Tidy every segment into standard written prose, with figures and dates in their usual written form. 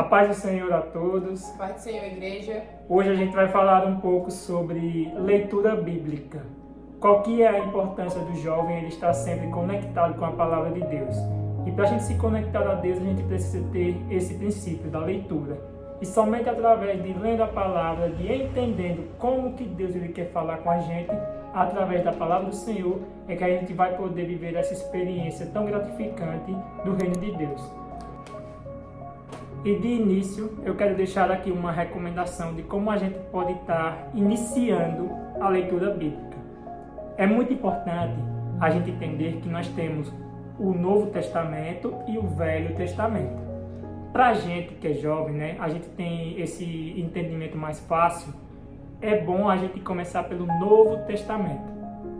A paz do Senhor a todos. Paz do Senhor, igreja. Hoje a gente vai falar um pouco sobre leitura bíblica. Qual que é a importância do jovem ele estar sempre conectado com a palavra de Deus? E para a gente se conectar a Deus, a gente precisa ter esse princípio da leitura. E somente através de lendo a palavra, de entendendo como que Deus ele quer falar com a gente, através da palavra do Senhor, é que a gente vai poder viver essa experiência tão gratificante do reino de Deus. E de início, eu quero deixar aqui uma recomendação de como a gente pode estar iniciando a leitura bíblica. É muito importante a gente entender que nós temos o Novo Testamento e o Velho Testamento. Para a gente que é jovem, né, a gente tem esse entendimento mais fácil, é bom a gente começar pelo Novo Testamento,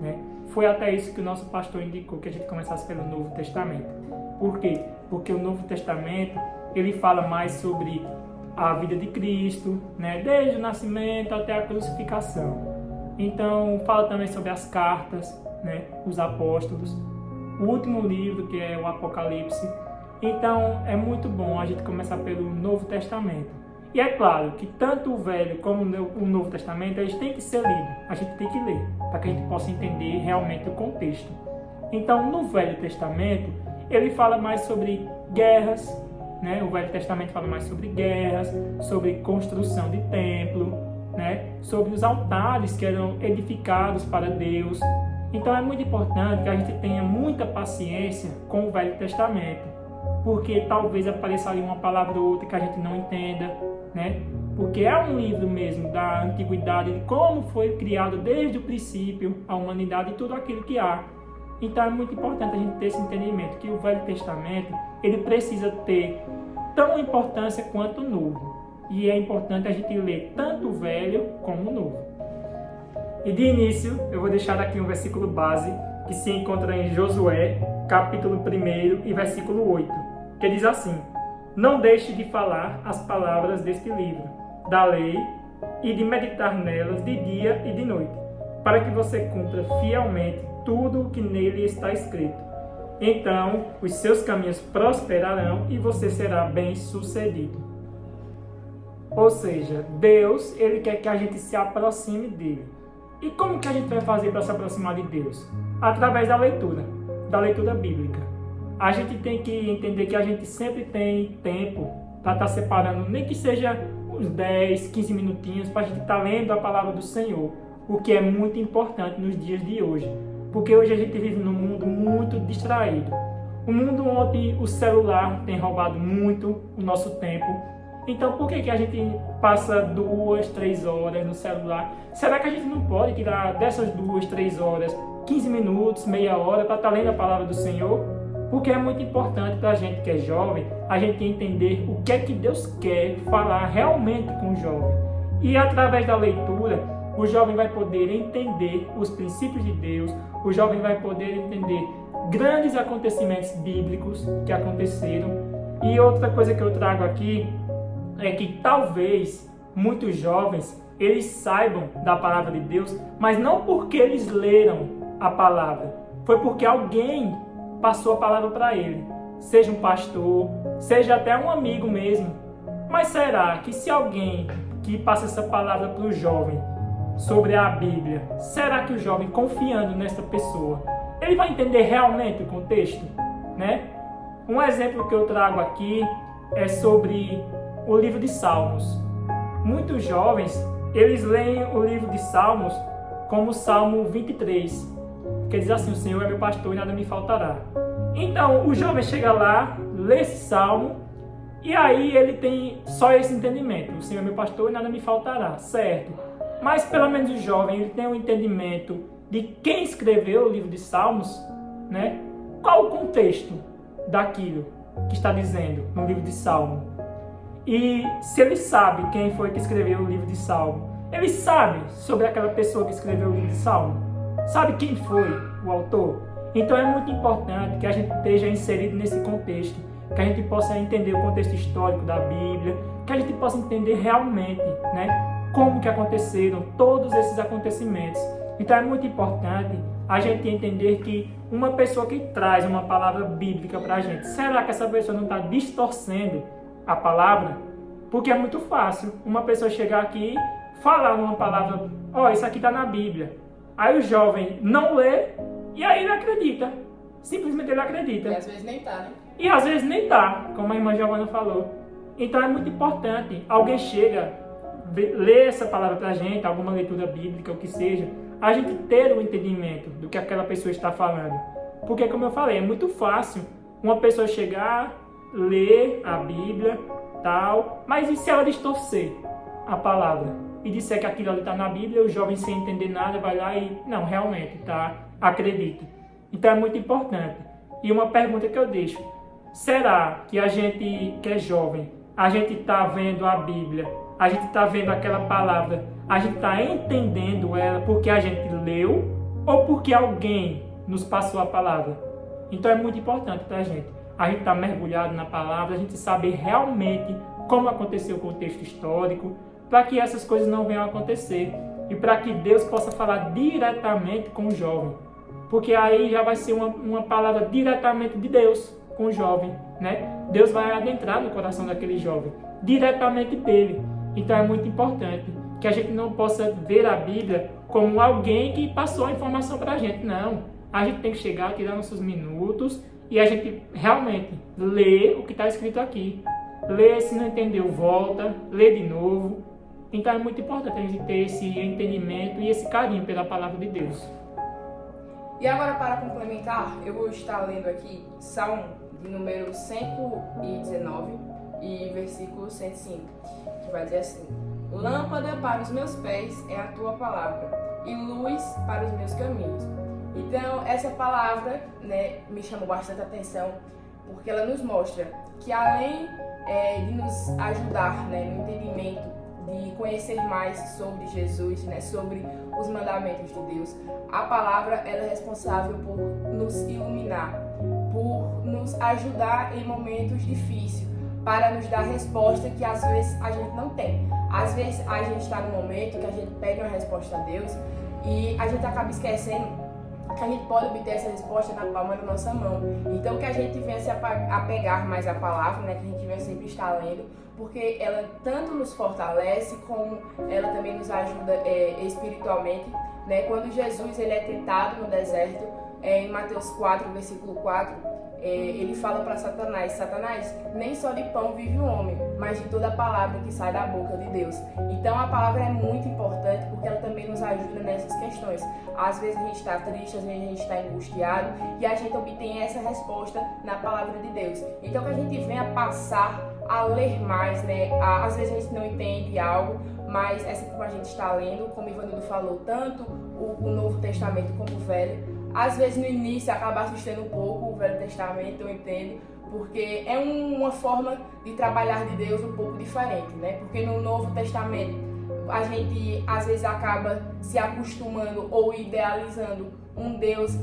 né? Foi até isso que o nosso pastor indicou, que a gente começasse pelo Novo Testamento. Por quê? Porque o Novo Testamento ele fala mais sobre a vida de Cristo, né? Desde o nascimento até a crucificação. Então, fala também sobre as cartas, né? Os apóstolos, o último livro, que é o Apocalipse. Então, é muito bom a gente começar pelo Novo Testamento. E é claro que tanto o Velho como o Novo Testamento, eles têm que ser lidos. A gente tem que ler, para que a gente possa entender realmente o contexto. Então, no Velho Testamento, ele fala mais sobre guerras, né? O Velho Testamento fala mais sobre guerras, sobre construção de templo, né? Sobre os altares que eram edificados para Deus. Então é muito importante que a gente tenha muita paciência com o Velho Testamento, porque talvez apareça ali uma palavra ou outra que a gente não entenda, né? Porque é um livro mesmo da antiguidade, de como foi criado desde o princípio a humanidade e tudo aquilo que há. Então é muito importante a gente ter esse entendimento que o Velho Testamento ele precisa ter tão importância quanto o Novo. E é importante a gente ler tanto o Velho como o Novo. E de início eu vou deixar aqui um versículo base que se encontra em Josué, capítulo 1 e versículo 8, que diz assim: não deixe de falar as palavras deste livro, da lei, e de meditar nelas de dia e de noite, para que você cumpra fielmente tudo o que nele está escrito. Então, os seus caminhos prosperarão e você será bem-sucedido. Ou seja, Deus, ele quer que a gente se aproxime dele. E como que a gente vai fazer para se aproximar de Deus? Através da leitura bíblica. A gente tem que entender que a gente sempre tem tempo para estar separando, nem que seja uns 10, 15 minutinhos, para a gente estar lendo a palavra do Senhor, o que é muito importante nos dias de hoje. Porque hoje a gente vive num mundo muito distraído. Um mundo onde o celular tem roubado muito o nosso tempo. Então, por que a gente passa 2, 3 horas no celular? Será que a gente não pode tirar dessas 2, 3 horas, 15 minutos, meia hora, para estar lendo a palavra do Senhor? Porque é muito importante para a gente que é jovem, a gente entender o que é que Deus quer falar realmente com o jovem. E através da leitura, o jovem vai poder entender os princípios de Deus, o jovem vai poder entender grandes acontecimentos bíblicos que aconteceram. E outra coisa que eu trago aqui é que talvez muitos jovens, eles saibam da palavra de Deus, mas não porque eles leram a palavra, foi porque alguém passou a palavra para ele, seja um pastor, seja até um amigo mesmo. Mas será que se alguém que passa essa palavra para o jovem sobre a Bíblia, será que o jovem, confiando nessa pessoa, ele vai entender realmente o contexto, né? Um exemplo que eu trago aqui é sobre o livro de Salmos. Muitos jovens, eles leem o livro de Salmos como o Salmo 23, que diz assim: o Senhor é meu pastor e nada me faltará. Então, o jovem chega lá, lê esse salmo, e aí ele tem só esse entendimento: o Senhor é meu pastor e nada me faltará, certo? Mas pelo menos o jovem ele tem um entendimento de quem escreveu o livro de Salmos, né? Qual o contexto daquilo que está dizendo no livro de Salmo? E se ele sabe quem foi que escreveu o livro de Salmo, ele sabe sobre aquela pessoa que escreveu o livro de Salmo? Sabe quem foi o autor? Então é muito importante que a gente esteja inserido nesse contexto, que a gente possa entender o contexto histórico da Bíblia, que a gente possa entender realmente, né, como que aconteceram todos esses acontecimentos. Então é muito importante a gente entender que uma pessoa que traz uma palavra bíblica para a gente, será que essa pessoa não está distorcendo a palavra, porque é muito fácil uma pessoa chegar aqui e falar uma palavra, isso aqui está na Bíblia. Aí o jovem não lê e aí ele acredita. Simplesmente ele acredita. E às vezes nem tá, né? E às vezes nem tá, como a irmã Giovana falou. Então é muito importante, alguém chega, lê essa palavra pra gente, alguma leitura bíblica, o que seja, a gente ter o entendimento do que aquela pessoa está falando. Porque, como eu falei, é muito fácil uma pessoa chegar, ler a Bíblia, tal, mas e se ela distorcer a palavra e disser que aquilo ali está na Bíblia, o jovem sem entender nada vai lá e, não, realmente, tá, acredita. Então é muito importante. E uma pergunta que eu deixo, será que a gente que é jovem, a gente está vendo a Bíblia, a gente está vendo aquela palavra, a gente está entendendo ela porque a gente leu ou porque alguém nos passou a palavra? Então é muito importante para a gente estar mergulhado na palavra, a gente saber realmente como aconteceu o contexto histórico, para que essas coisas não venham a acontecer e para que Deus possa falar diretamente com o jovem, porque aí já vai ser uma palavra diretamente de Deus com o jovem, né? Deus vai adentrar no coração daquele jovem, diretamente dele. Então é muito importante que a gente não possa ver a Bíblia como alguém que passou a informação para a gente, não. A gente tem que chegar, tirar nossos minutos e a gente realmente ler o que está escrito aqui. Lê, se não entendeu, volta, lê de novo. Então é muito importante a gente ter esse entendimento e esse carinho pela palavra de Deus. E agora, para complementar, eu vou estar lendo aqui Salmo de número 119 e versículo 105, que vai dizer assim: lâmpada para os meus pés é a tua palavra e luz para os meus caminhos. Então, essa palavra, né, me chamou bastante atenção, porque ela nos mostra que além de nos ajudar, né, no entendimento, de conhecer mais sobre Jesus, né, sobre os mandamentos de Deus, a palavra ela é responsável por nos iluminar, por nos ajudar em momentos difíceis, para nos dar resposta que às vezes a gente não tem. Às vezes a gente está num momento que a gente pede uma resposta a Deus e a gente acaba esquecendo que a gente pode obter essa resposta na palma da nossa mão. Então que a gente venha se apegar mais à palavra, né, que a gente venha sempre estar lendo, porque ela tanto nos fortalece como ela também nos ajuda espiritualmente, né? Quando Jesus ele é tentado no deserto, em Mateus 4, versículo 4, ele fala para Satanás: Satanás, nem só de pão vive o homem, mas de toda a palavra que sai da boca de Deus. Então a palavra é muito importante porque ela também nos ajuda nessas questões. Às vezes a gente está triste, às vezes a gente está angustiado e a gente obtém essa resposta na palavra de Deus. Então que a gente venha passar a ler mais, né? Às vezes a gente não entende algo, mas é sempre como a gente está lendo, como o Ivanildo falou, tanto o Novo Testamento como o Velho. Às vezes no início acaba assustando um pouco o Velho Testamento, eu entendo, porque é uma forma de trabalhar de Deus um pouco diferente, né? Porque no Novo Testamento a gente às vezes acaba se acostumando ou idealizando um Deus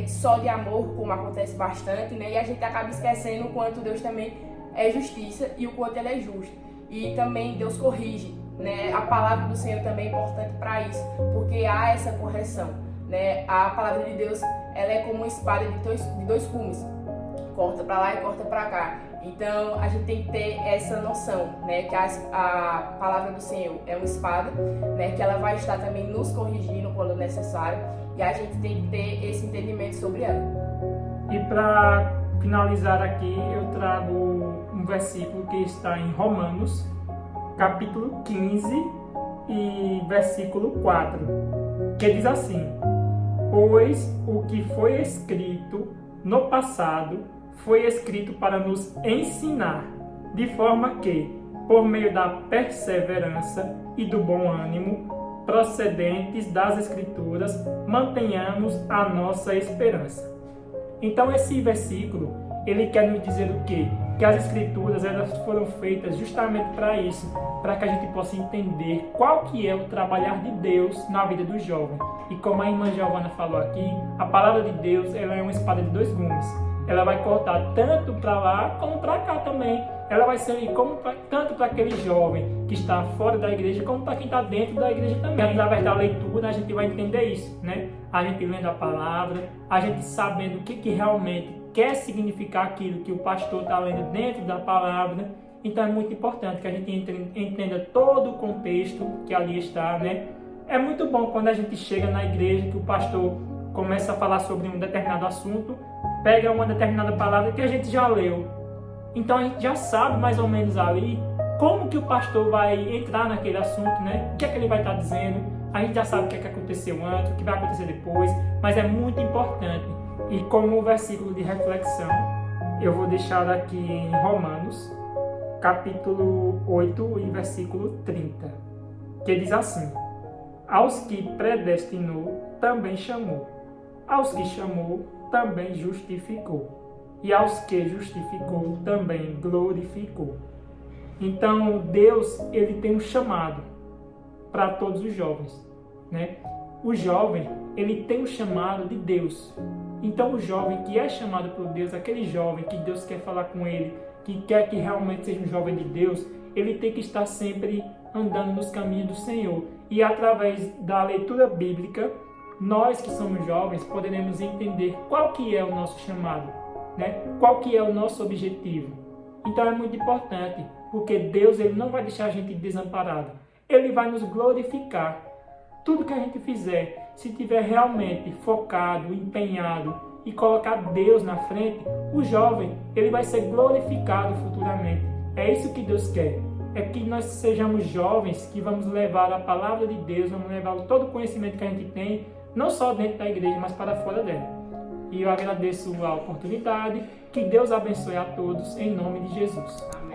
só de amor, como acontece bastante, né? E a gente acaba esquecendo o quanto Deus também é justiça e o quanto ele é justo. E também Deus corrige, né? A palavra do Senhor também é importante para isso, porque há essa correção, né? A palavra de Deus ela é como uma espada de dois gumes, corta para lá e corta para cá. Então a gente tem que ter essa noção, né? Que a palavra do Senhor é uma espada, né? Que ela vai estar também nos corrigindo quando necessário, e a gente tem que ter esse entendimento sobre ela. E para finalizar aqui, eu trago um versículo que está em Romanos, capítulo 15 e versículo 4, que diz assim: pois o que foi escrito no passado foi escrito para nos ensinar, de forma que, por meio da perseverança e do bom ânimo procedentes das Escrituras, mantenhamos a nossa esperança. Então esse versículo, ele quer nos dizer o quê? Que as Escrituras elas foram feitas justamente para isso, para que a gente possa entender qual que é o trabalhar de Deus na vida do jovem. E como a irmã Giovana falou aqui, a palavra de Deus ela é uma espada de dois gumes. Ela vai cortar tanto para lá como para cá também. Ela vai servir tanto para aquele jovem que está fora da igreja, como para quem está dentro da igreja também. Através da leitura a gente vai entender isso, né? A gente lendo a palavra, a gente sabendo o que realmente quer significar aquilo que o pastor está lendo dentro da palavra. Então é muito importante que a gente entenda todo o contexto que ali está, né? É muito bom quando a gente chega na igreja que o pastor começa a falar sobre um determinado assunto, pega uma determinada palavra que a gente já leu. Então a gente já sabe mais ou menos ali como que o pastor vai entrar naquele assunto, né? O que é que ele vai estar dizendo. A gente já sabe o que é que aconteceu antes, o que vai acontecer depois, mas é muito importante. E como versículo de reflexão, eu vou deixar aqui em Romanos, capítulo 8 e versículo 30, que diz assim: aos que predestinou, também chamou. Aos que chamou, também justificou. E aos que justificou, também glorificou. Então, Deus, ele tem um chamado para todos os jovens, né? O jovem, ele tem um chamado de Deus. Então, o jovem que é chamado por Deus, aquele jovem que Deus quer falar com ele, que quer que realmente seja um jovem de Deus, ele tem que estar sempre andando nos caminhos do Senhor. E através da leitura bíblica, nós que somos jovens poderemos entender qual que é o nosso chamado, né? Qual que é o nosso objetivo. Então é muito importante, porque Deus, ele não vai deixar a gente desamparado. Ele vai nos glorificar. Tudo que a gente fizer, se tiver realmente focado, empenhado e colocar Deus na frente, o jovem, ele vai ser glorificado futuramente. É isso que Deus quer. É que nós sejamos jovens que vamos levar a palavra de Deus, vamos levar todo o conhecimento que a gente tem, não só dentro da igreja, mas para fora dela. E eu agradeço a oportunidade. Que Deus abençoe a todos, em nome de Jesus. Amém.